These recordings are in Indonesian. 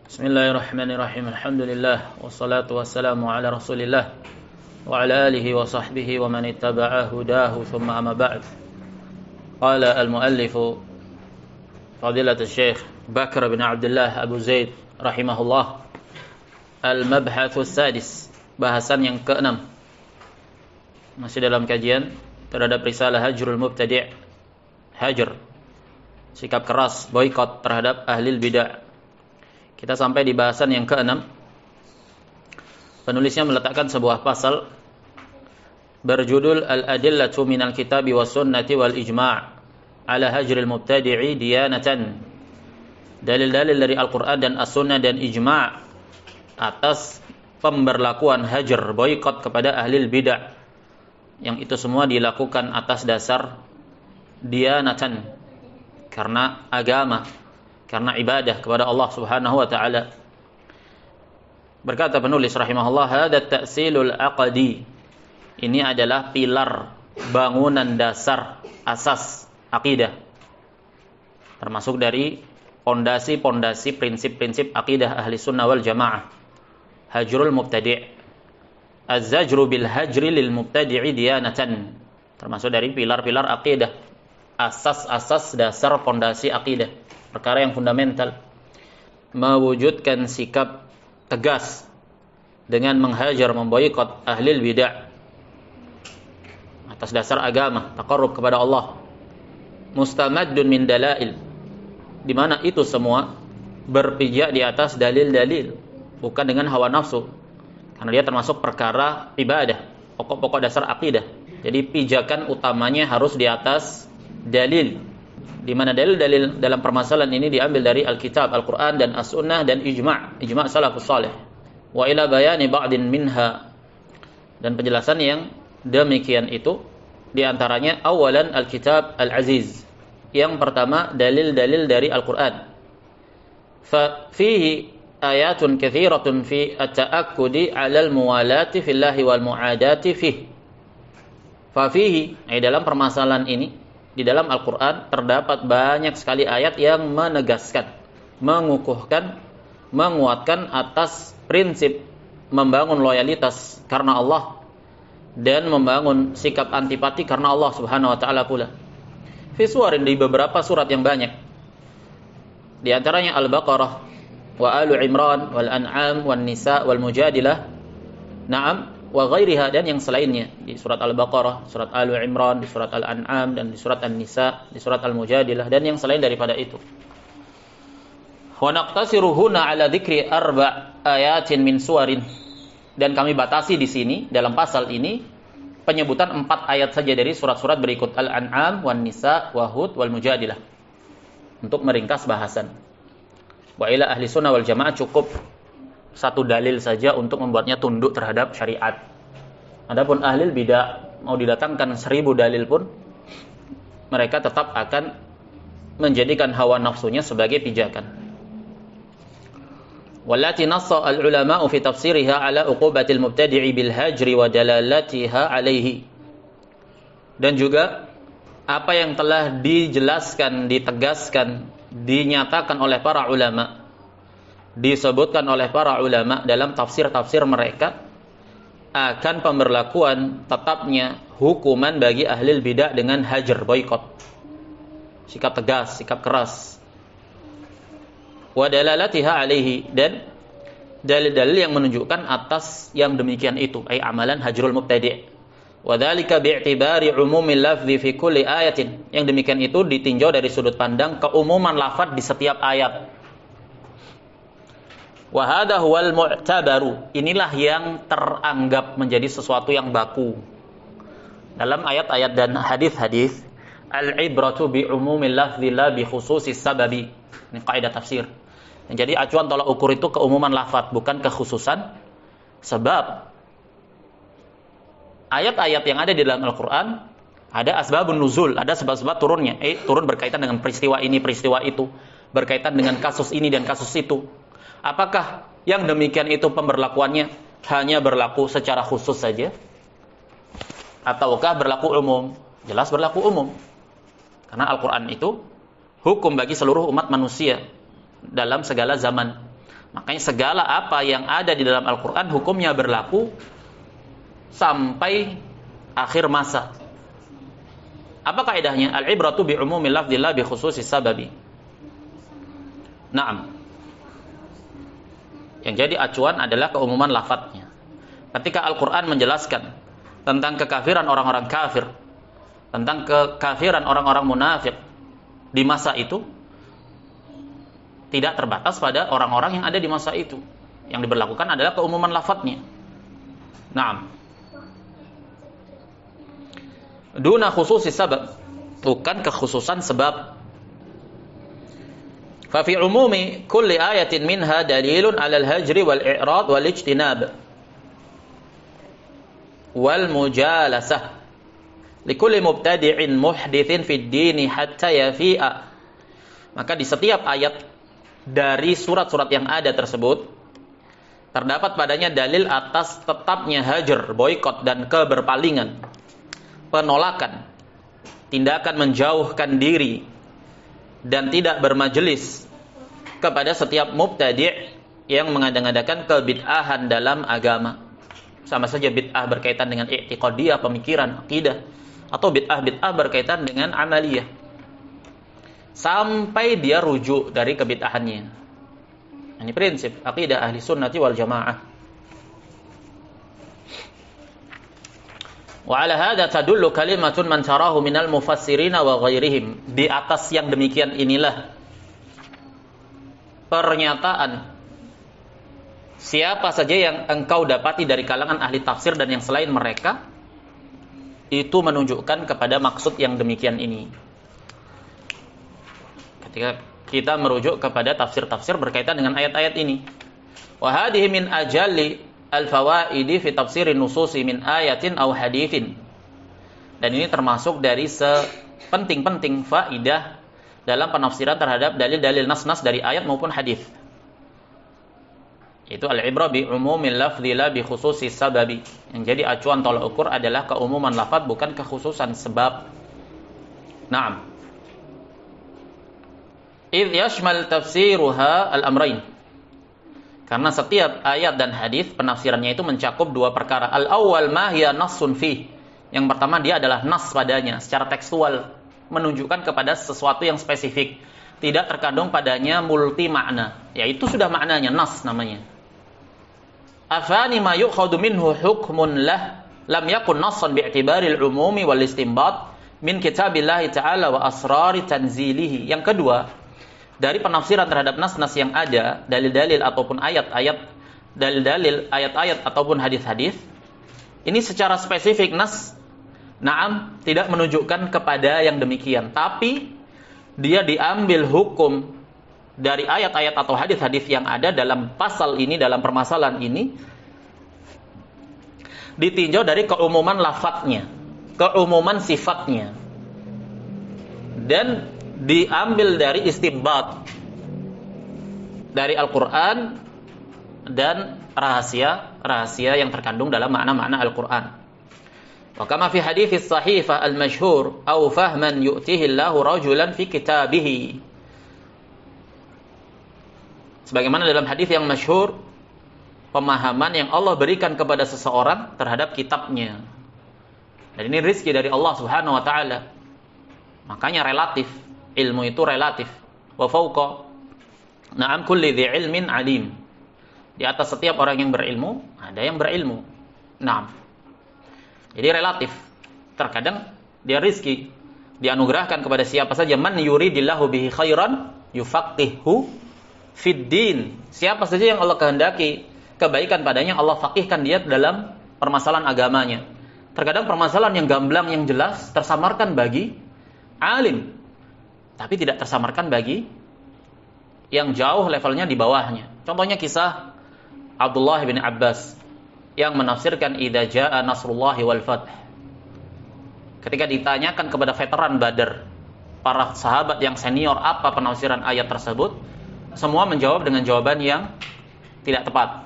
Bismillahirrahmanirrahim. Alhamdulillah wassalatu wassalamu ala Rasulillah wa ala alihi wa sahbihi wa man ittaba'a hudahu thumma amma ba'd. Qala al-muallif fadilatul Syekh Bakr bin Abdullah Abu Zaid rahimahullah, al-mabhatsus sadis, bahasan yang ke-6. Masih dalam kajian terhadap risalah Hajrul Mubtadi', hajar, sikap keras, boikot terhadap ahlil bid'ah. Kita sampai di bahasan yang ke-6. Penulisnya meletakkan sebuah pasal berjudul Al-Adillatu minal Kitabi was Sunnati wal Ijma' ala Hajril Mubtadi'i Diyanatan. Dalil-dalil dari Al-Quran dan As-Sunnah dan Ijma' atas pemberlakuan hajar, boikot kepada ahlil bid'ah, yang itu semua dilakukan atas dasar diyanatan, karena agama, karena ibadah kepada Allah Subhanahu wa taala. Berkata penulis rahimahullah, hada ta'silul aqdi. Ini adalah pilar, bangunan dasar, asas akidah. Termasuk dari pondasi-pondasi prinsip-prinsip akidah ahli sunnah wal jamaah. Hajrul mubtadi'. Az-zajru bil hajri lil mubtadi'i diyanatan. Termasuk dari pilar-pilar akidah. Asas-asas dasar pondasi akidah, perkara yang fundamental. Mewujudkan sikap tegas dengan menghajar, memboikot ahlil bid'ah atas dasar agama, taqarrub kepada Allah. Mustamaddun min dalail, di mana itu semua berpijak di atas dalil-dalil, bukan dengan hawa nafsu, karena dia termasuk perkara ibadah, pokok-pokok dasar akidah. Jadi pijakan utamanya harus di atas dalil, di mana dalil-dalil dalam permasalahan ini diambil dari Alkitab, Al-Quran dan As-Sunnah dan Ijma' salafus salih. Wa ila bayani ba'din minha, dan penjelasan yang demikian itu diantaranya awalan Alkitab Al-Aziz. Yang pertama, dalil-dalil dari Al-Quran. Fa fihi ayatun kathiratun fi at-ta'akkudi 'ala al-muwalati fillahi wal mu'adati fihi. Fa fihi, dalam permasalahan ini, di dalam Al-Quran terdapat banyak sekali ayat yang menegaskan, mengukuhkan, menguatkan atas prinsip membangun loyalitas karena Allah dan membangun sikap antipati karena Allah Subhanahu wa taala pula. Fi suwarin, di beberapa surat yang banyak. Di antaranya Al-Baqarah, wa Alu Imran, wal An'am, wan Nisa, wal Mujadilah. Naam, wa ghairiha, dan yang selainnya, di surat Al-Baqarah, surat Al Imran, di surat Al-An'am, dan di surat An-Nisa, di surat Al-Mujadilah, dan yang selain daripada itu. Wa naqtasiru huna ala dzikri arba' ayatin min suwarin, dan kami batasi di sini dalam pasal ini penyebutan 4 ayat saja dari surat-surat berikut, Al-An'am, wan Nisa, wa Hud, wal Mujadilah, untuk meringkas bahasan. Wa ila ahli sunnah wal jamaah, cukup satu dalil saja untuk membuatnya tunduk terhadap syariat. Adapun ahlul bidah mau didatangkan 1000 dalil pun mereka tetap akan menjadikan hawa nafsunya sebagai pijakan. Wallati nassa al-ulama'u fi tafsiriha ala uqubatil mubtadi'i bil hajri wa dalalatiha alaihi. Dan juga apa yang telah dijelaskan, ditegaskan, dinyatakan oleh para ulama, disebutkan oleh para ulama dalam tafsir-tafsir mereka akan pemberlakuan tetapnya hukuman bagi ahlil bidah dengan hajar, boikot, sikap tegas, sikap keras. Wa dalalatiha alaihi, dan dalil-dalil yang menunjukkan atas yang demikian itu, ay amalan hajrul mubtadi'. Wa dzalika bi'tibari umumil lafzi fi kulli ayatin, yang demikian itu ditinjau dari sudut pandang keumuman lafaz di setiap ayat. Wa hadha huwal mu'tabaru, inilah yang teranggap menjadi sesuatu yang baku dalam ayat-ayat dan hadis-hadis. Al-ibratu bi umumil lafzi la bi khususis sababi, ini kaidah tafsir. Jadi acuan tolak ukur itu keumuman lafaz, bukan kekhususan sebab. Ayat-ayat yang ada di dalam Al-Quran ada asbabun nuzul, ada sebab-sebab turunnya. Turun berkaitan dengan peristiwa ini, peristiwa itu, berkaitan dengan kasus ini dan kasus itu. Apakah yang demikian itu pemberlakuannya hanya berlaku secara khusus saja, ataukah berlaku umum? Jelas berlaku umum, karena Al-Quran itu hukum bagi seluruh umat manusia dalam segala zaman. Makanya segala apa yang ada di dalam Al-Quran hukumnya berlaku sampai akhir masa. Apa kaidahnya? Al-ibratu bi umumil lafdzi la bi khususis sababi. Naam. Yang jadi acuan adalah keumuman lafadznya. Ketika Al-Quran menjelaskan tentang kekafiran orang-orang kafir, tentang kekafiran orang-orang munafik di masa itu, tidak terbatas pada orang-orang yang ada di masa itu. Yang diberlakukan adalah keumuman lafadznya. Naam. Duna khususi sabab, bukan kekhususan sebab. Fa fi umumi kulli ayatin minha dalilun 'alal hajri wal i'rad wal ijtinab wal mujalasah likulli mubtadi'in muhdithin fid dini hatta yafi'a. Maka di setiap ayat dari surat-surat yang ada tersebut terdapat padanya dalil atas tetapnya hajar, boikot dan keberpalingan, penolakan, tindakan menjauhkan diri dan tidak bermajelis kepada setiap mubtadi' yang mengada-ngadakan kebid'ahan dalam agama. Sama saja bid'ah berkaitan dengan i'tiqadiyah, pemikiran, akidah, atau bid'ah berkaitan dengan amaliyah, sampai dia rujuk dari kebid'ahannya. Ini prinsip akidah ahli sunnati wal jamaah. Wa ala hadza tadullu kalimatun man tarahu minal mufassirin wa ghairihim. Di atas yang demikian inilah pernyataan siapa saja yang engkau dapati dari kalangan ahli tafsir dan yang selain mereka, itu menunjukkan kepada maksud yang demikian ini. Ketika kita merujuk kepada tafsir-tafsir berkaitan dengan ayat-ayat ini. Wa hadhihi min ajalli al-fawaidi fi tafsirin nususi min ayatin aw hadithin. Dan ini termasuk dari sepenting-penting faidah dalam penafsiran terhadap dalil-dalil nas-nas dari ayat maupun hadis. Itu al-ibrah bi umumil lafzi la bi khususis sababi. Yang jadi acuan tolak ukur adalah keumuman lafaz bukan kekhususan sebab. Naam. Idh yashmal tafsiruha al-amrayn. Karena setiap ayat dan hadis penafsirannya itu mencakup dua perkara. Al-awwal ma hiya nassun fi. Yang pertama dia adalah nas padanya secara tekstual, menunjukkan kepada sesuatu yang spesifik, tidak terkandung padanya multi makna. Ya itu sudah maknanya nas namanya. Afani ma yu'khadhu minhu hukmun lah lam yakun nassan bi'tibaril umumi wal istinbat min kitabillahi ta'ala wa asrari tanzilihi. Yang kedua, dari penafsiran terhadap nas-nas yang ada, dalil-dalil ataupun ayat-ayat, dalil-dalil ayat-ayat ataupun hadis-hadis, ini secara spesifik nas, naam, tidak menunjukkan kepada yang demikian, tapi dia diambil hukum dari ayat-ayat atau hadis-hadis yang ada dalam pasal ini, dalam permasalahan ini, ditinjau dari keumuman lafadznya, keumuman sifatnya, dan diambil dari istinbat dari Al-Quran dan rahasia yang terkandung dalam makna-makna Al-Quran. Wa kama fi hadits sahifah al-masyhur aw fahman yu'tihi Allahu rajulan fi kitabihi. Sebagaimana dalam hadis yang masyhur, pemahaman yang Allah berikan kepada seseorang terhadap kitabnya. Dan ini rizki dari Allah Subhanahu wa taala. Makanya relatif. Ilmu itu relatif. Wa fawqa na'am kulli dhi ilmin alim. Di atas setiap orang yang berilmu, ada yang berilmu. Naam. Jadi relatif. Terkadang dia rizki dianugerahkan kepada siapa saja. Man yuridillahu bihi khairan yufaqihu fid din. Siapa saja yang Allah kehendaki kebaikan padanya, Allah faqihkan dia dalam permasalahan agamanya. Terkadang permasalahan yang gamblang, yang jelas tersamarkan bagi alim, tapi tidak tersamarkan bagi yang jauh levelnya di bawahnya. Contohnya kisah Abdullah bin Abbas yang menafsirkan idza jaa nasrullahi wal fath. Ketika ditanyakan kepada veteran Badar, para sahabat yang senior, apa penafsiran ayat tersebut, semua menjawab dengan jawaban yang tidak tepat.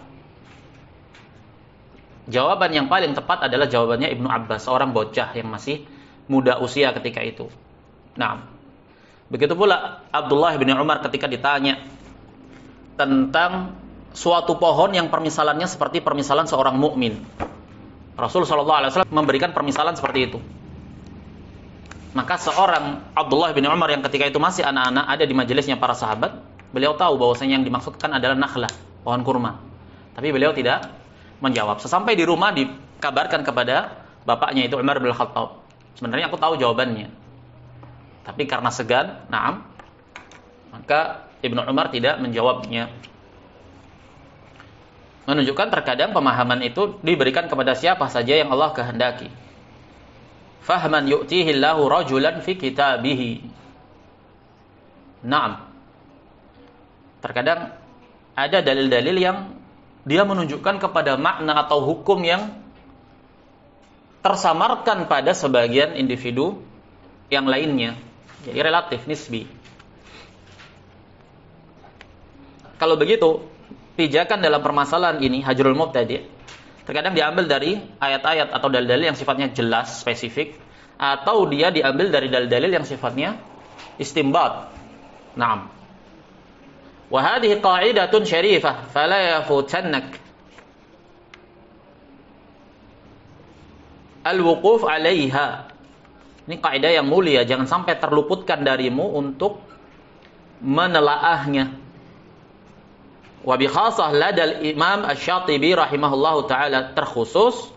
Jawaban yang paling tepat adalah jawabannya Ibnu Abbas, seorang bocah yang masih muda usia ketika itu. Nah, begitu pula Abdullah bin Umar ketika ditanya tentang suatu pohon yang permisalannya seperti permisalan seorang mukmin. Rasul sallallahu alaihi wasallam memberikan permisalan seperti itu. Maka seorang Abdullah bin Umar yang ketika itu masih anak-anak ada di majelisnya para sahabat, beliau tahu bahwasanya yang dimaksudkan adalah nakhlah, pohon kurma. Tapi beliau tidak menjawab. Sesampai di rumah dikabarkan kepada bapaknya itu Umar bin Khattab. Sebenarnya aku tahu jawabannya. Tapi karena segan, na'am, maka Ibnu Umar tidak menjawabnya. Menunjukkan terkadang pemahaman itu diberikan kepada siapa saja yang Allah kehendaki. Fahman yu'tihillahu rajulan fi kitabihi. Naam. Terkadang ada dalil-dalil yang dia menunjukkan kepada makna atau hukum yang tersamarkan pada sebagian individu yang lainnya. Jadi relatif, nisbi. Kalau begitu, pijakan dalam permasalahan ini, hajrul mubtadi', terkadang diambil dari ayat-ayat atau dalil-dalil yang sifatnya jelas, spesifik, atau dia diambil dari dalil-dalil yang sifatnya istimbat. Naam. Wa hadhihi qa'idatun syarifah, fala yafutannak al-wuquf 'alaiha. Ini kaidah yang mulia, jangan sampai terluputkan darimu untuk menelaahnya. Wa bi khassah ladal Imam Asy-Syatibi rahimahullahu taala, terkhusus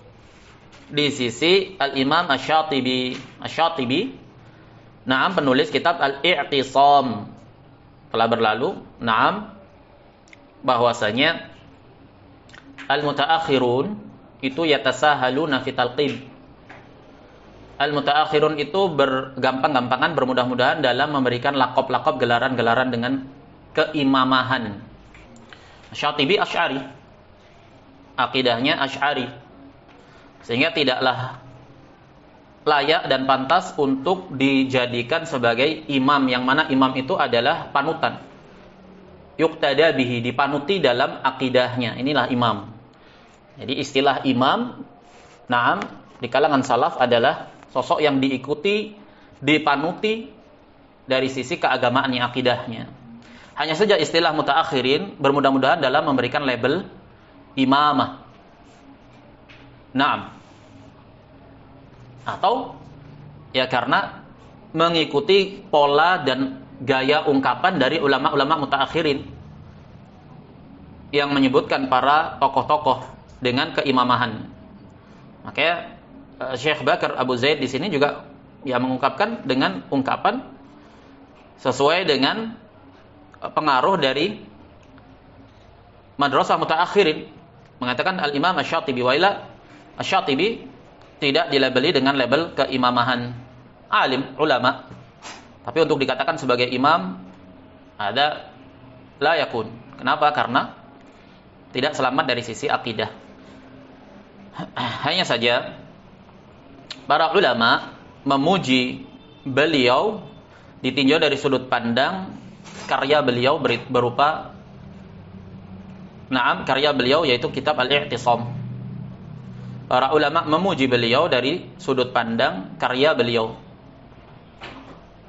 di sisi Al-Imam Asy-Syatibi. Naam, penulis kitab Al-I'tisam. Telah berlalu, naam, bahwasanya al-mutaakhirun itu yatasahaluna fi talqib. Al-mutaakhirun itu bergampang-gampangan, bermudah-mudahan dalam memberikan lakop-lakop, gelaran-gelaran dengan keimamahan. Syatibi Asy'ari, akidahnya Asy'ari, sehingga tidaklah layak dan pantas untuk dijadikan sebagai imam, yang mana imam itu adalah panutan. Yuqtada bihi, dipanuti dalam akidahnya, inilah imam. Jadi istilah imam, naam, di kalangan salaf adalah sosok yang diikuti, dipanuti dari sisi keagamaannya, akidahnya. Hanya saja istilah mutaakhirin bermudah-mudahan dalam memberikan label imamah. Naam. Atau ya karena mengikuti pola dan gaya ungkapan dari ulama-ulama mutaakhirin yang menyebutkan para tokoh-tokoh dengan keimamahan. Makanya Syekh Bakar Abu Zaid di sini juga ya mengungkapkan dengan ungkapan sesuai dengan pengaruh dari madrasah mutaakhirin, mengatakan al-Imam Asy-Syatibi, wa ila Asy-Syatibi tidak dilabeli dengan label keimamahan, alim, ulama. Tapi untuk dikatakan sebagai imam ada la yakun. Kenapa? Karena tidak selamat dari sisi akidah. Hanya saja para ulama memuji beliau ditinjau dari sudut pandang karya beliau berupa karya beliau yaitu kitab Al-I'tisam. Para ulama memuji beliau dari sudut pandang karya beliau,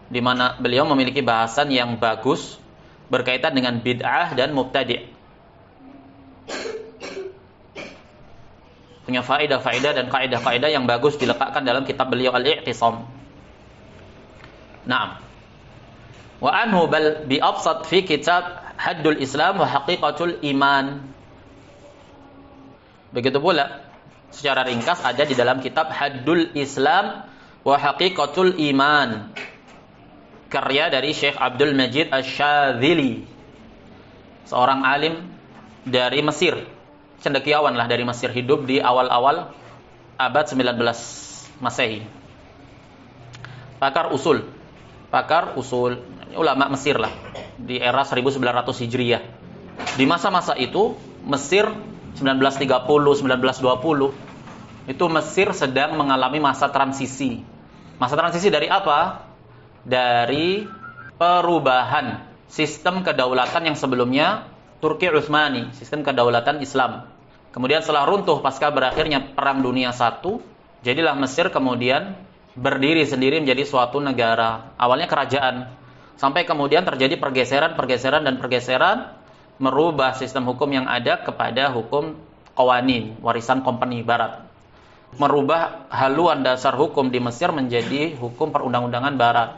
di mana beliau memiliki bahasan yang bagus berkaitan dengan bid'ah dan mubtadi'. Punya faedah-faedah dan kaidah-kaidah yang bagus diletakkan dalam kitab beliau Al-I'tisam. Naam. Wa anhu bal bi absat fi kitab Haddul Islam wa Haqiqatul Iman. Begitu pula secara ringkas ada di dalam kitab Haddul Islam wa Haqiqatul Iman, karya dari Syekh Abdul Majid Asy-Syadzili, seorang alim dari Mesir, cendekiawan lah dari Mesir, hidup di awal-awal abad 19 Masehi. Pakar usul, ulama Mesir lah di era 1900 Hijriyah. Di masa-masa itu Mesir 1930, 1920 itu Mesir sedang mengalami masa transisi. Masa transisi dari apa? Dari perubahan sistem kedaulatan yang sebelumnya Turki Utsmani, sistem kedaulatan Islam. Kemudian setelah runtuh pasca berakhirnya Perang Dunia I, jadilah Mesir kemudian berdiri sendiri menjadi suatu negara. Awalnya kerajaan, sampai kemudian terjadi pergeseran merubah sistem hukum yang ada kepada hukum qawanin, warisan company barat. Merubah haluan dasar hukum di Mesir menjadi hukum perundang-undangan barat.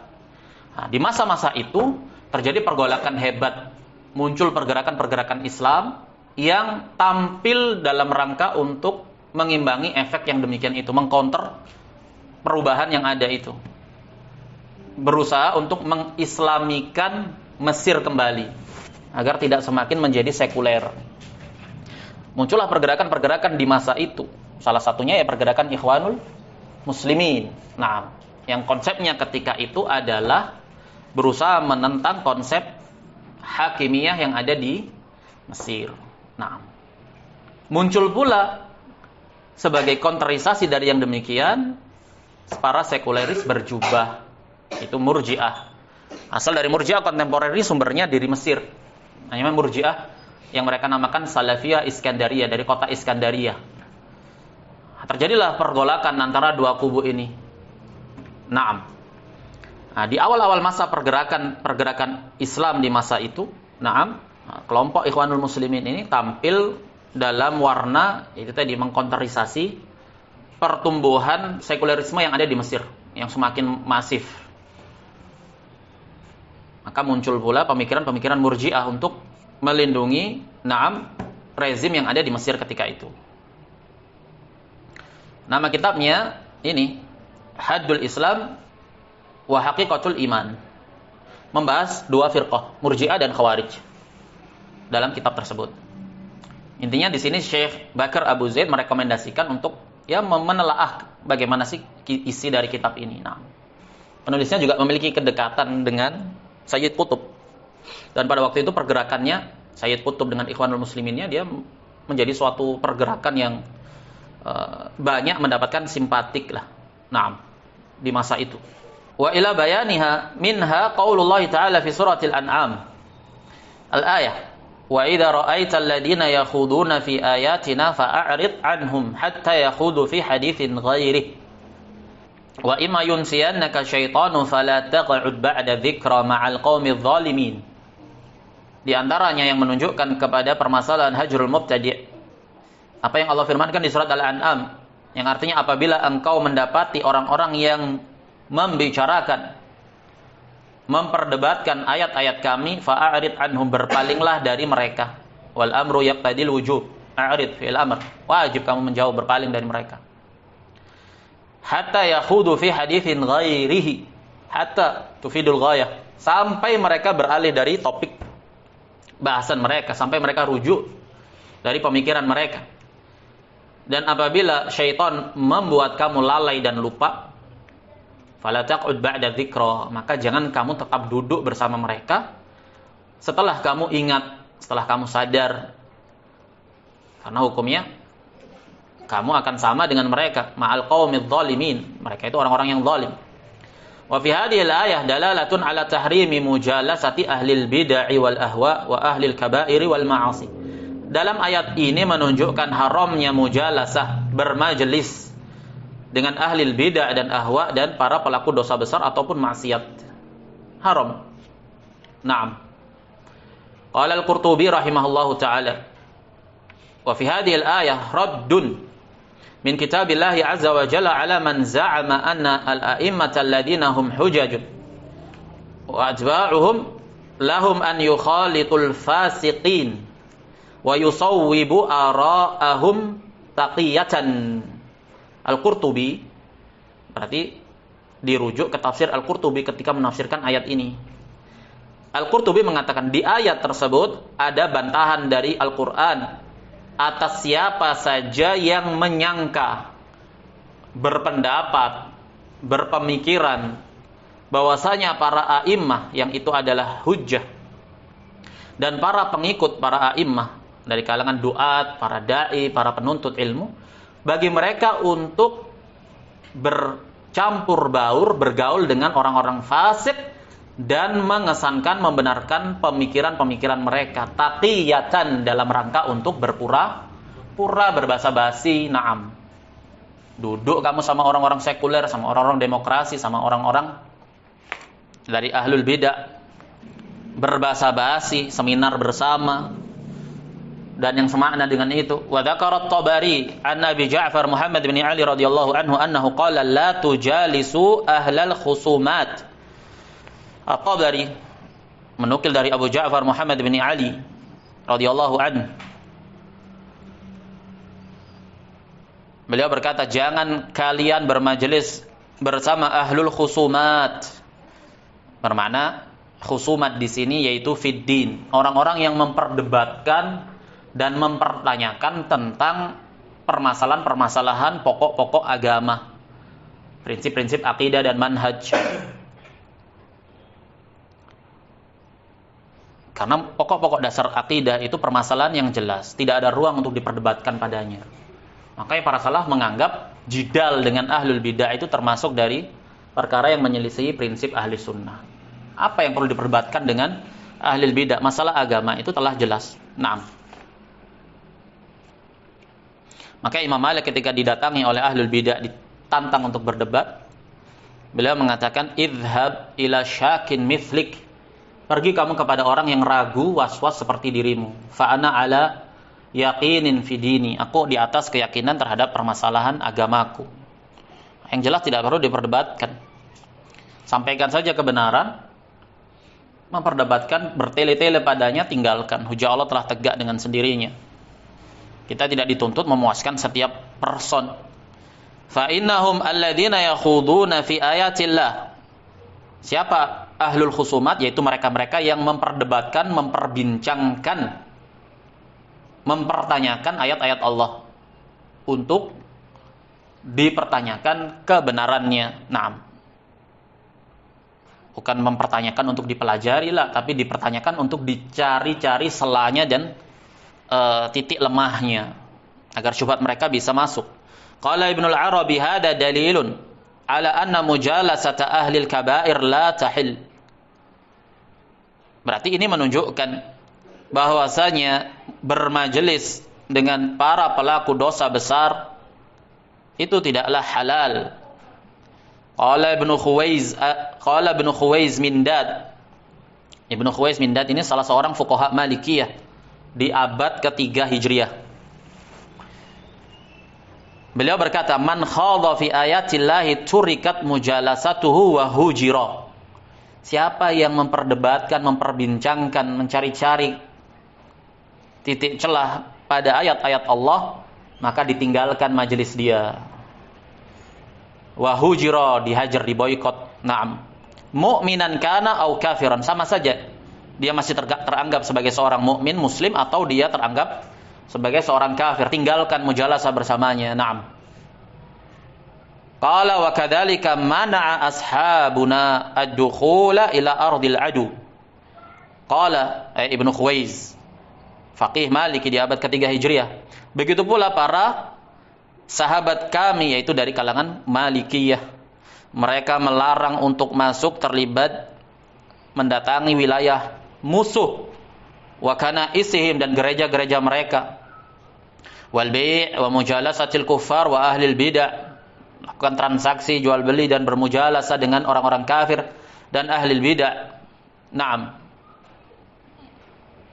Nah, di masa-masa itu terjadi pergolakan hebat. Muncul pergerakan-pergerakan Islam yang tampil dalam rangka untuk mengimbangi efek yang demikian itu, mengcounter perubahan yang ada itu. Berusaha untuk mengislamikan Mesir kembali agar tidak semakin menjadi sekuler. Muncullah pergerakan-pergerakan di masa itu. Salah satunya ya pergerakan Ikhwanul Muslimin. Nah, yang konsepnya ketika itu adalah berusaha menentang konsep hakimiyah yang ada di Mesir. Nah, muncul pula sebagai konterisasi dari yang demikian para sekuleris berjubah, itu Murji'ah. Asal dari Murji'ah kontemporer ini sumbernya dari Mesir. Namanya Murji'ah yang mereka namakan Salafiyah Iskandariyah, dari kota Iskandariyah. Terjadilah pergolakan antara dua kubu ini. Naam. Nah, di awal-awal masa pergerakan Islam di masa itu, naam, kelompok Ikhwanul Muslimin ini tampil dalam warna itu tadi mengkonterisasi pertumbuhan sekulerisme yang ada di Mesir yang semakin masif. Maka muncul pula pemikiran-pemikiran Murji'ah untuk melindungi naam rezim yang ada di Mesir ketika itu. Nama kitabnya ini Haddul Islam wa Haqiqatul Iman. Membahas dua firqah, Murji'ah dan Khawarij dalam kitab tersebut. Intinya di sini Syekh Bakar Abu Zaid merekomendasikan untuk ya menelaah bagaimana sih isi dari kitab ini. Nah, penulisnya juga memiliki kedekatan dengan Sayyid Qutb. Dan pada waktu itu pergerakannya Sayyid Qutb dengan Ikhwanul Musliminnya dia menjadi suatu pergerakan yang banyak mendapatkan simpatik lah. Nah, di masa itu. Wa ila bayaniha minha qaulullah ta'ala fi suratil an'am. Al-ayah. Wa idza ra'aital ladina yakhuduna fi ayatina fa'arid anhum hatta yakhudu fi haditsin ghairihi. Wa imma yunsiyannaka syaitanu fala taq'ud ba'da dzikra ma'al qaumidz zalimin. Di antaranya yang menunjukkan kepada permasalahan hajrul mubtadi'. Apa yang Allah firmankan di surat Al-An'am, yang artinya apabila engkau mendapati orang-orang yang membicarakan, memperdebatkan ayat-ayat kami, fa'arid anhum, berpalinglah dari mereka. Wal amru yaqtadil wujub. A'rid fi'il amr. Wajib kamu menjauh, berpaling dari mereka. Hatta yakhudu fi haditsin ghairihi. Hatta tufidul ghayah. Sampai mereka beralih dari topik bahasan mereka, sampai mereka rujuk dari pemikiran mereka. Dan apabila syaitan membuat kamu lalai dan lupa, fala taq'ud ba'da dzikra, maka jangan kamu tetap duduk bersama mereka setelah kamu ingat, setelah kamu sadar. Karena hukumnya kamu akan sama dengan mereka, ma'al qaumidz zalimin. Mereka itu orang-orang yang zalim. Wa fi hadhihi al-ayah dalalatun ala tahrimi mujalasati ahlil bid'ah wal ahwa wa ahlil kaba'iri wal ma'asi. Dalam ayat ini menunjukkan haramnya mujalasah, bermajelis dengan ahlil bid'ah dan ahwa dan para pelaku dosa besar ataupun maksiat. Haram. Naam. Qala al-Qurtubi rahimahullahu ta'ala. Wa fi hadhihi al-ayah raddun min kitabillahi azza wa jalla ala man za'ama anna al-a'immata alladhina hum hujajun wa atba'uhum lahum an yukhalitul fasiqin wa yusawwibu ara'ahum taqiyatan. Al-Qurtubi berarti dirujuk ke tafsir Al-Qurtubi ketika menafsirkan ayat ini. Al-Qurtubi mengatakan di ayat tersebut ada bantahan dari Al-Qur'an atas siapa saja yang menyangka, berpendapat, berpemikiran bahwasanya para a'immah yang itu adalah hujjah dan para pengikut para a'immah dari kalangan duat, para da'i, para penuntut ilmu, bagi mereka untuk bercampur baur, bergaul dengan orang-orang fasik dan mengesankan, membenarkan pemikiran-pemikiran mereka, taqiyatan, dalam rangka untuk berpura-pura, berbahasa basi. Naam. Duduk kamu sama orang-orang sekuler, sama orang-orang demokrasi, sama orang-orang dari ahlul bidah, berbahasa basi, seminar bersama, dan yang semakna dengan itu. Wa dzakara at-Tabari an Abi Ja'far Muhammad bin Ali radhiyallahu anhu annahu qala la tujalisu ahlal khusumat. At-Tabari menukil dari Abu Ja'far Muhammad bin Ali radhiyallahu anhu. Beliau berkata, jangan kalian bermajelis bersama ahlul khusumat. Bermakna khusumat di sini yaitu fiddin, orang-orang yang memperdebatkan dan mempertanyakan tentang permasalahan-permasalahan pokok-pokok agama, prinsip-prinsip akidah dan manhaj. Karena pokok-pokok dasar akidah itu permasalahan yang jelas, tidak ada ruang untuk diperdebatkan padanya. Makanya para salaf menganggap jidal dengan ahlul bidah itu termasuk dari perkara yang menyelisihi prinsip ahli sunnah. Apa yang perlu diperdebatkan dengan ahlul bidah? Masalah agama itu telah jelas. Naam. Maka Imam Malik ketika didatangi oleh ahlul bidah ditantang untuk berdebat, beliau mengatakan, idhab ila syakin mithlik, pergi kamu kepada orang yang ragu was-was seperti dirimu. Fa'ana ala yaqinin fi dini, aku di atas keyakinan terhadap permasalahan agamaku. Yang jelas tidak perlu diperdebatkan. Sampaikan saja kebenaran. Memperdebatkan, bertele-tele padanya, tinggalkan. Hujah Allah telah tegak dengan sendirinya. Kita tidak dituntut memuaskan setiap person. Fa innahum alladzina yakhuduna fi ayatillah. Siapa ahlul khusumat? Yaitu mereka-mereka yang memperdebatkan, memperbincangkan, mempertanyakan ayat-ayat Allah untuk dipertanyakan kebenarannya. Naam. Bukan mempertanyakan untuk dipelajari lah, tapi dipertanyakan untuk dicari-cari selanya dan titik lemahnya agar syubhat mereka bisa masuk. Qala Ibnu al-Arabi hada dalilun ala anna mujalasata ahli al-kaba'ir la tahil. Berarti ini menunjukkan bahwasanya bermajelis dengan para pelaku dosa besar itu tidaklah halal. Qala Ibnu Khuwaiz Mindad. Ibnu Khuwaiz Mindad ini salah seorang fuqaha Malikiyah di abad ketiga Hijriah. Beliau berkata, man khadha fi ayatillahi turikat mujalasatuhu wa hujira. Siapa yang memperdebatkan, memperbincangkan, mencari-cari titik celah pada ayat-ayat Allah, maka ditinggalkan majelis dia. Wa hujira, dihajar, diboikot. Naam. Mu'minan kana au kafiran, sama saja. Dia masih teranggap sebagai seorang mukmin muslim atau dia teranggap sebagai seorang kafir. Tinggalkan mujalasah bersamanya. Naam. Qala wa kadzalika mana'a ashabuna ad-dukhula ila ardil adu. Qala Ibnu Khuwaiz, faqih Maliki di abad ketiga Hijriah. Begitu pula para sahabat kami, yaitu dari kalangan Malikiyah. Mereka melarang untuk masuk terlibat mendatangi wilayah musuh, wa kana isihim, dan gereja-gereja mereka, wal bai' wa mujalasatil kuffar wa ahlil bidah, lakukan transaksi jual beli dan bermujalasah dengan orang-orang kafir dan ahlil bidah. Naam.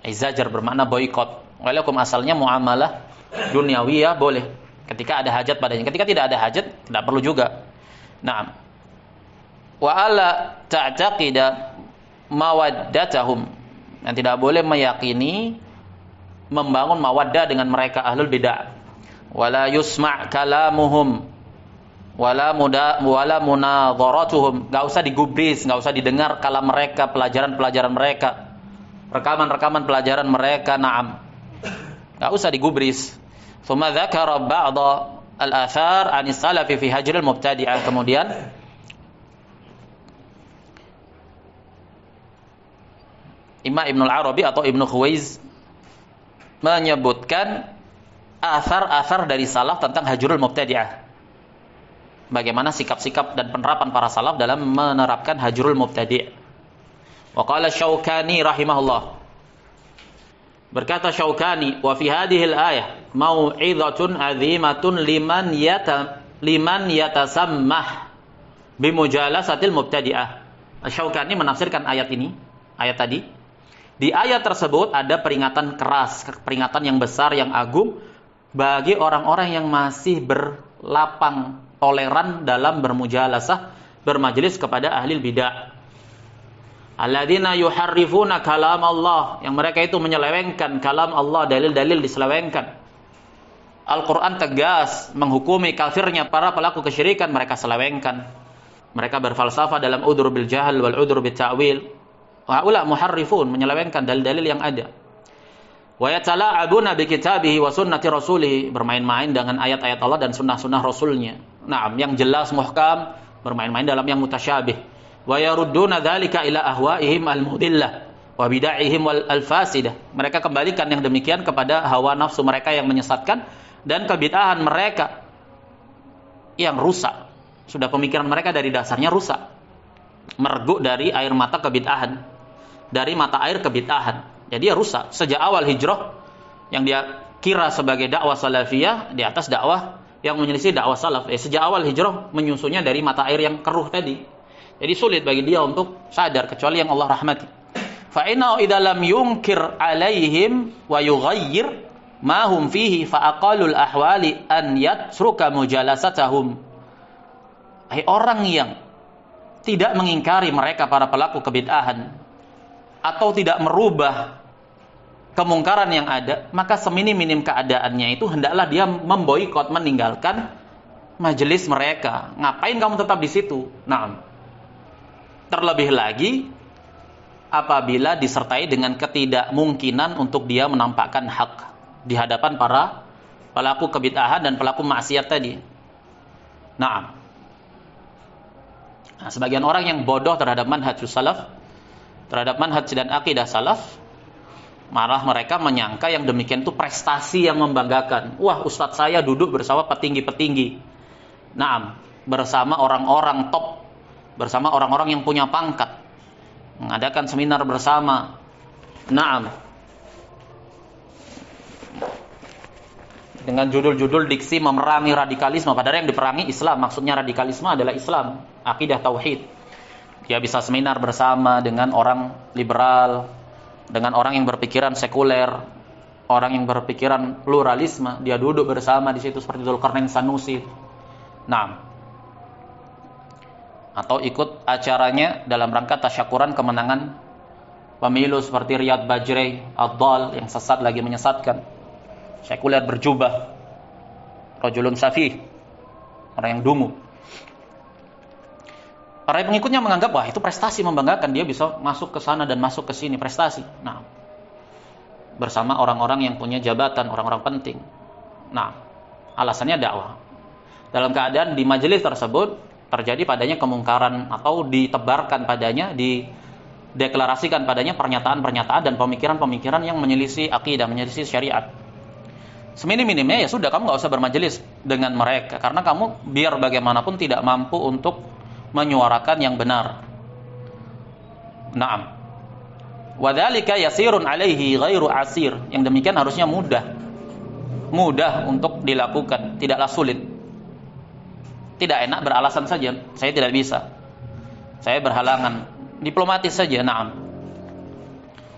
Izajar bermakna boikot. Walaupun asalnya muamalah duniawiyah boleh ketika ada hajat padanya. Ketika tidak ada hajat tidak perlu juga. Naam. Wa alla ta'taqida mawaddatahum, yang tidak boleh meyakini membangun mawaddah dengan mereka ahlul bidah. Wala yusma' kalamuhum wala munadharatuhum, enggak usah digubris, enggak usah didengar kalam mereka, pelajaran-pelajaran mereka, rekaman-rekaman pelajaran mereka. Naam. Enggak usah digubris. Tsumma dzakara ba'dha al-athar 'an as-salafi fi hajril mubtadi'ah. Kemudian Imam Ibnu al-Arabi atau Ibnu Khuwaiz menyebutkan asar-asar dari salaf tentang hajrul mubtadi'ah. Bagaimana sikap-sikap dan penerapan para salaf dalam menerapkan hajrul mubtadi'. Wa qala Syaukani rahimahullah. Berkata Syaukani, wa fi hadhil ayah mau'izatun 'azimatun liman yatasammah bimujalasatil mubtadi'ah. Syaukani menafsirkan ayat ini, ayat tadi, Di ayat tersebut ada peringatan keras, peringatan yang besar, yang agung bagi orang-orang yang masih berlapang toleran dalam bermujalasah, bermajelis kepada ahli bidah. Alladzina yuharrifuna kalam Allah, yang mereka itu menyelewengkan kalam Allah, dalil-dalil diselewengkan. Al-Quran tegas menghukumi kafirnya para pelaku kesyirikan, mereka selewengkan. Mereka berfalsafah dalam udzur bil jahal wal udzur bit ta'wil. Haula muharrifun, menyelewengkan dalil-dalil yang ada. Wa yatala'abuna bi kitabihi wa sunnati rasulih, bermain-main dengan ayat-ayat Allah dan sunnah-sunnah Rasulnya. Naam, yang jelas muhkam, bermain-main dalam yang mutasyabih. Wa yarudduna dzalika ila ahwa'ihim al-mudillah wa bid'ahihim wal al-fasidah. Mereka kembalikan yang demikian kepada hawa nafsu mereka yang menyesatkan dan kebid'ahan mereka yang rusak. Sudah pemikiran mereka dari dasarnya rusak. Merguk dari air mata kebid'ahan. Dari mata air kebid'ahan. Jadi ya rusak. Sejak awal hijrah yang dia kira sebagai dakwah salafiyah di atas dakwah yang menyelisih dakwah salaf. Sejak awal hijrah menyusunya dari mata air yang keruh tadi. Jadi sulit bagi dia untuk sadar kecuali yang Allah rahmati. Fa inna idza lam yunkir alaihim wa yughayyir ma hum fihi fa aqalul ahwali an yatruka mujalasatahum. Orang yang tidak mengingkari mereka para pelaku kebid'ahan atau tidak merubah kemungkaran yang ada, maka seminim-minim keadaannya itu hendaklah dia memboikot, meninggalkan majelis mereka. Ngapain kamu tetap di situ? Nah, terlebih lagi apabila disertai dengan ketidakmungkinan untuk dia menampakkan hak di hadapan para pelaku kebid'ahan dan pelaku maksiat tadi. Nah, sebagian orang yang bodoh terhadap manhajus salaf, terhadap manhaj dan akidah salaf, malah mereka menyangka yang demikian itu prestasi yang membanggakan. Wah, ustadz saya duduk bersama petinggi-petinggi. Naam, bersama orang-orang top, bersama orang-orang yang punya pangkat, mengadakan seminar bersama. Naam, dengan judul-judul diksi memerangi radikalisme, padahal yang diperangi Islam. Maksudnya radikalisme adalah Islam, akidah tauhid. Dia bisa seminar bersama dengan orang liberal, dengan orang yang berpikiran sekuler, orang yang berpikiran pluralisme. Dia duduk bersama di situ seperti Dzulkarnain Sanusi. Nah, atau ikut acaranya dalam rangka tasyakuran kemenangan pemilu seperti Riyad Bajrai Ad-Dhal yang sesat lagi menyesatkan. Sekuler berjubah, rajulun safih, orang yang dungu. Para pengikutnya menganggap, wah itu prestasi membanggakan, dia bisa masuk ke sana dan masuk ke sini, prestasi. Nah, bersama orang-orang yang punya jabatan, orang-orang penting. Nah, alasannya dakwah. Dalam keadaan di majelis tersebut terjadi padanya kemungkaran atau ditebarkan padanya, dideklarasikan padanya pernyataan-pernyataan dan pemikiran-pemikiran yang menyelisih akidah, menyelisih syariat. Seminim-minimnya ya sudah, kamu nggak usah bermajelis dengan mereka, karena kamu biar bagaimanapun tidak mampu untuk menyuarakan yang benar. Naam. Wadzalika yasirun alaihi ghairu asir. Yang demikian harusnya mudah. Mudah untuk dilakukan, tidaklah sulit. Tidak enak beralasan saja, saya tidak bisa. Saya berhalangan. Diplomatis saja, naam.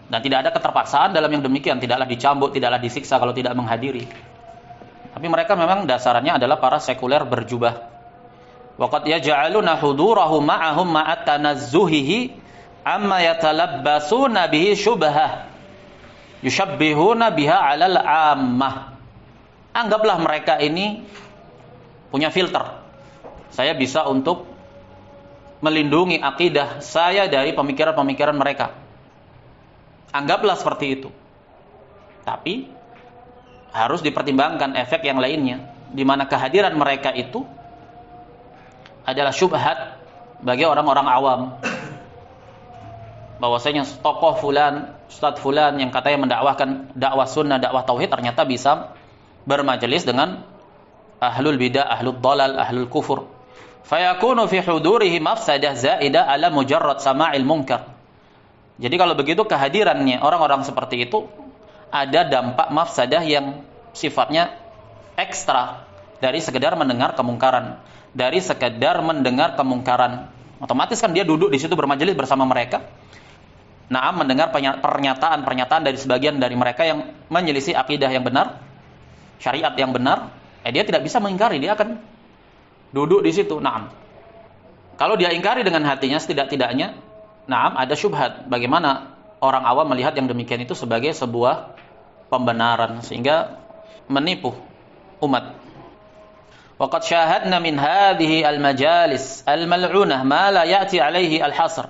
Dan tidak ada keterpaksaan dalam yang demikian, tidaklah dicambuk, tidaklah disiksa kalau tidak menghadiri. Tapi mereka memang dasarnya adalah para sekuler berjubah. Waqad yaj'aluna hudurahu ma'ahum ma'at tanazzuhihi amma yatalabbasuna bihi syubhah yushabbihuna biha 'alal 'ammah. Anggaplah mereka ini punya filter. Saya bisa untuk melindungi akidah saya dari pemikiran-pemikiran mereka. Anggaplah seperti itu. Tapi harus dipertimbangkan efek yang lainnya, di mana kehadiran mereka itu adalah syubhat bagi orang-orang awam. Bahwasanya tokoh fulan, ustadz fulan yang katanya mendakwahkan dakwah sunnah, dakwah tauhid, ternyata bisa bermajelis dengan ahlul bidah, ahlul dhalal, ahlul kufur. Fayakunu fi hudurihi mafsadah zaidah ala mujarrad sama'il munkar. Jadi kalau begitu kehadirannya orang-orang seperti itu ada dampak mafsadah yang sifatnya ekstra dari sekedar mendengar kemungkaran. Dari sekedar mendengar kemungkaran, otomatis kan dia duduk di situ bermajelis bersama mereka. mendengar pernyataan-pernyataan dari sebagian dari mereka yang menyelisih akidah yang benar, syariat yang benar, dia tidak bisa mengingkari, dia akan duduk di situ. Kalau dia ingkari dengan hatinya, setidak-tidaknya ada syubhat. Bagaimana orang awam melihat yang demikian itu sebagai sebuah pembenaran sehingga menipu umat. Waqad syahadna min hadhihi al-majalis al-mal'unah ma la ya'ti alaihi al-hasr.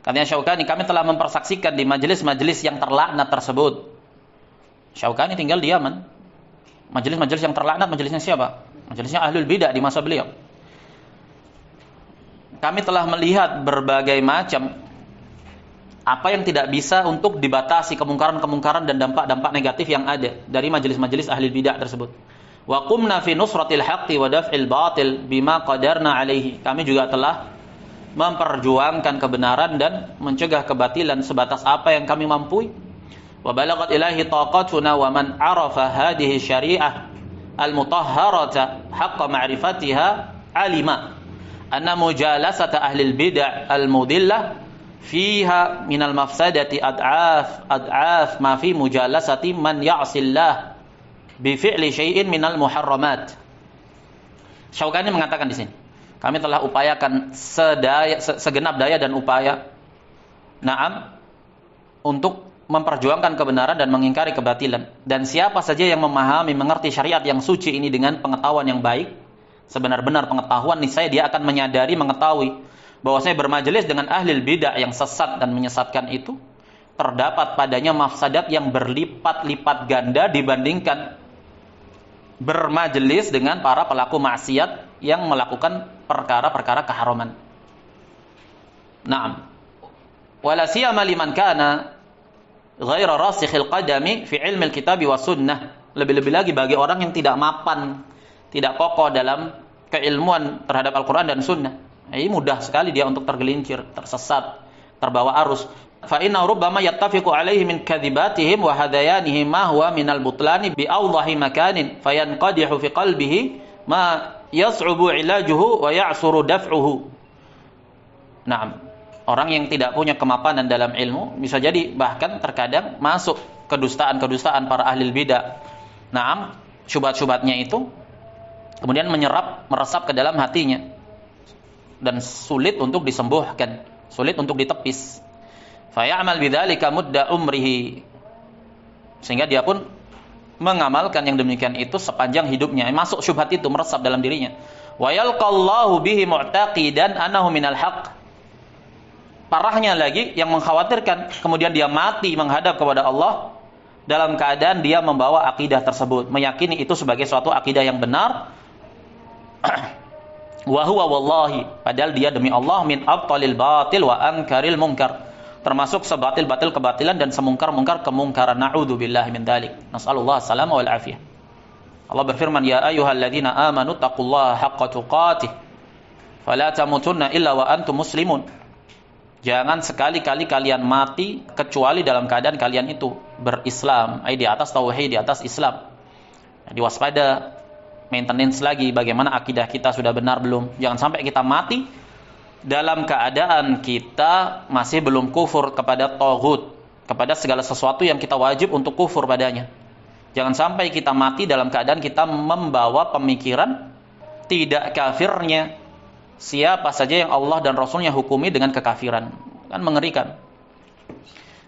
Katanya Syaukani, kami telah mempersaksikan di majelis-majelis yang terlaknat tersebut. Syaukani tinggal di Yaman. Majelis-majelis yang terlaknat, majelisnya siapa? Majelisnya ahlul bidah di masa beliau. Kami telah melihat berbagai macam apa yang tidak bisa untuk dibatasi, kemungkaran-kemungkaran dan dampak-dampak negatif yang ada dari majelis-majelis ahli bidah tersebut. Wa qumna fi nusratil haqqi wa daf'il batil bima qadarna alaihi. Kami juga telah memperjuangkan kebenaran dan mencegah kebatilan sebatas apa yang kami mampu. Wa balagat ilahi taqatuna wa man arafa hadhihi syari'ah al-mutahharata haqqa ma'rifatiha alima anna mujalasata ahli al-bid'ah al-mudillah fiha minal mafsadati ad'af ma fi mujalasati man ya'sillah bi fi'li syai'in minal muharramat. Syaukani mengatakan di sini, kami telah upayakan segenap daya dan upaya untuk memperjuangkan kebenaran dan mengingkari kebatilan. Dan siapa saja yang memahami, mengerti syariat yang suci ini dengan pengetahuan yang baik, sebenar-benar pengetahuan, niscaya dia akan menyadari, mengetahui bahwasanya bermajelis dengan ahli bidah yang sesat dan menyesatkan itu terdapat padanya mafsadat yang berlipat-lipat ganda dibandingkan bermajelis dengan para pelaku maksiat yang melakukan perkara-perkara keharaman. Wala siyama liman kana ghaira rasikhil qadami fi ilmi al-kitab wa sunnah. Lebih-lebih lagi bagi orang yang tidak mapan, tidak kokoh dalam keilmuan terhadap Al-Qur'an dan sunnah. Ini mudah sekali dia untuk tergelincir, tersesat, terbawa arus. Fa inna rubbama yattafiqu alaihi min kadhibatihim wa hadayanihim ma huwa minal butlani bi awdahi makanin fayanqadihu fi qalbihi ma yas'ubu ilajuhu wa ya'suru daf'uhu. Orang yang tidak punya kemapanan dalam ilmu bisa jadi bahkan terkadang masuk kedustaan-kedustaan para ahli bidah. Syubhat-syubhatnya itu kemudian meresap ke dalam hatinya dan sulit untuk disembuhkan, sulit untuk ditepis. Fa ya'mal bidzalika mudda umrihi, sehingga dia pun mengamalkan yang demikian itu sepanjang hidupnya. Masuk syubhat itu meresap dalam dirinya. Wa yalqallahu bihi mu'taqidan annahu minal haqq. Parahnya lagi yang mengkhawatirkan, kemudian dia mati menghadap kepada Allah dalam keadaan dia membawa akidah tersebut, meyakini itu sebagai suatu akidah yang benar. Wa huwa wallahi, padahal dia demi Allah min abtalil batil wa ankaril munkar, termasuk sebatil-batil kebatilan dan semungkar-mungkar kemungkaran. Na'udzubillahi min dzalik. Nas'alullah salama wal afiyah. Allah berfirman, ya ayyuhalladzina amanu taqullaha haqqa tuqatih fala tamutunna illa wa antum muslimun. Jangan sekali-kali kalian mati kecuali dalam keadaan kalian itu berislam, di atas tauhid, di atas Islam. Jadi waspada, maintenance lagi bagaimana akidah kita sudah benar belum. Jangan sampai kita mati dalam keadaan kita masih belum kufur kepada taghut, kepada segala sesuatu yang kita wajib untuk kufur padanya. Jangan sampai kita mati dalam keadaan kita membawa pemikiran tidak kafirnya siapa saja yang Allah dan Rasulnya hukumi dengan kekafiran. Kan mengerikan.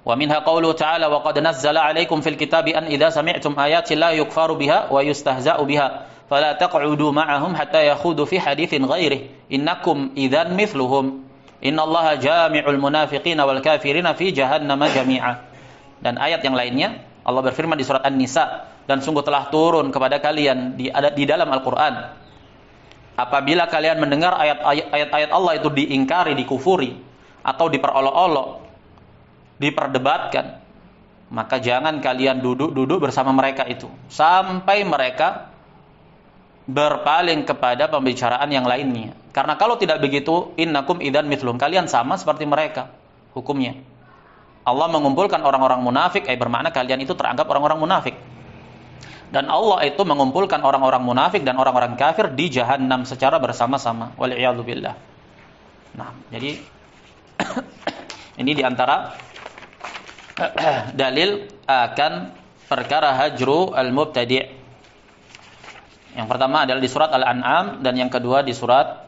Wa minha qawlu ta'ala wa qad nazzala 'alaikum fil kitabi an idza sami'tum ayati la yukfaru biha wa yustahza'u biha fala taq'udu ma'ahum hatta yakhudu fi haditsin ghairihi innakum idzan mithluhum innallaha jami'ul munafiqina wal kafirina fi jahannama jami'a. Dan ayat yang lainnya Allah berfirman di surat An-Nisa, dan sungguh telah turun kepada kalian di dalam Al-Qur'an, apabila kalian mendengar ayat-ayat Allah itu diingkari, dikufuri, atau diperolok-olok, diperdebatkan, maka jangan kalian duduk bersama mereka itu sampai mereka berpaling kepada pembicaraan yang lainnya. Karena kalau tidak begitu, innakum idzan mithlum, kalian sama seperti mereka hukumnya. Allah mengumpulkan orang-orang munafik, bermakna kalian itu teranggap orang-orang munafik. Dan Allah itu mengumpulkan orang-orang munafik dan orang-orang kafir di Jahannam secara bersama-sama. Wal'iyadzubillah. Jadi ini diantara dalil akan perkara hajru al-mubtadi'. Yang pertama adalah di surat Al-An'am dan yang kedua di surat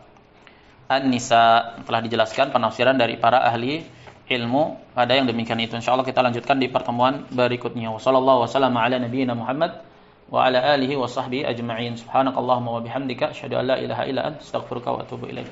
An-Nisa. Telah dijelaskan penafsiran dari para ahli ilmu pada yang demikian itu. Insyaallah kita lanjutkan di pertemuan berikutnya. Wassallallahu wasallam ala nabiyyina Muhammad wa ala alihi wa sahbihi ajma'in. Subhanakallahumma wa bihamdika asyhadu an la ilaha illa anta astaghfiruka wa atubu ilaik.